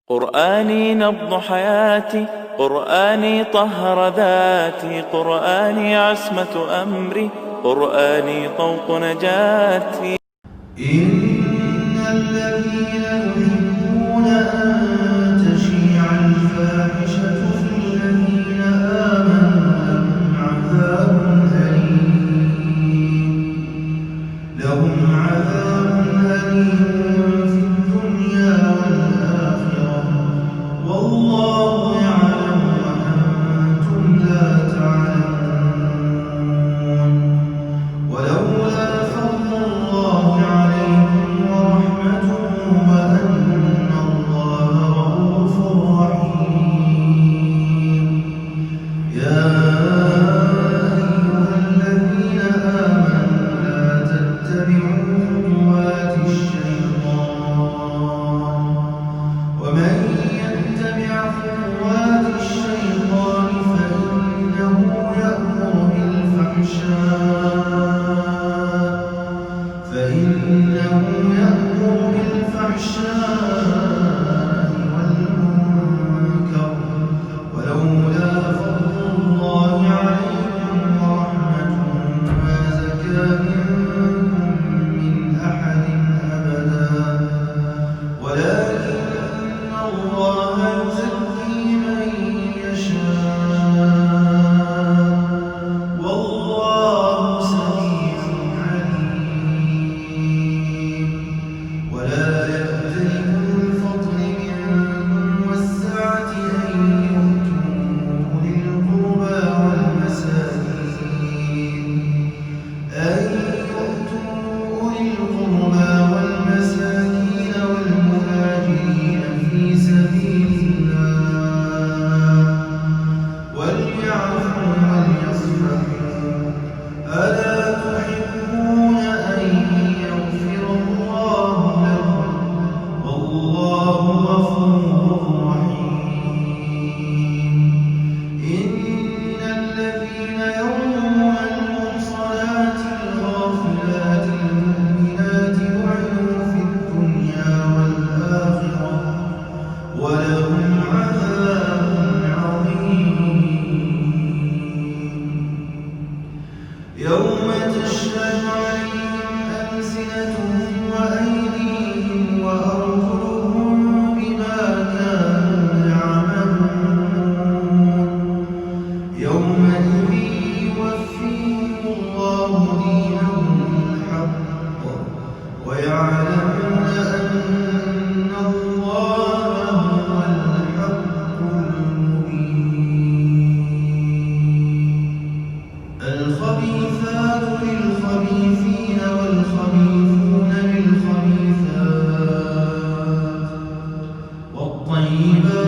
قرآني نبض حياتي، قرآني طهر ذاتي، قرآني عصمة أمري، قرآني طوق نجاتي. إن الذين يحبون أن تشيع الفاحشة في الذين آمنوا لهم عذاب أليم في الدنيا والآخرة، والله يعلم وأنتم لا تعلمون. ولولا فضل الله عليكم ورحمته وأن الله رءوف رحيم. يا أيها الذين آمنوا لا تتبعوا خطوات الشيطان، ومن يتبع خطوات الشيطان فإنه يأمر بالفحشاء والمنكر، ولولا فضل الله عليكم ورحمته ما زكى منكم من أحد أبدا، ولكن الله يزكي من يشاء، والله سميع عليم. ولا يأتل أولو الفضل منكم والسعة أن يؤتوا أولي القربى والمساكين والمهاجرين في سبيل الله، وليعفوا وليصفحوا. ألا تحبون أن يغفر الله لكم؟ والله غفور رحيم. إن الذين يرمون المحصنات الغافلات المؤمنات لعنوا في الدنيا والآخرة، ولهم عذاب عظيم. يوم تشهد عليهم ألسنتهم وأيديهم وأرجلهم بما كانوا يعملون. يومئذ يوفيهم الله دينهم الحق، ويعلمون أن الله هو الحق المبين. الخبيثات للخبيثين والخبيثون للخبيثات، والطيبات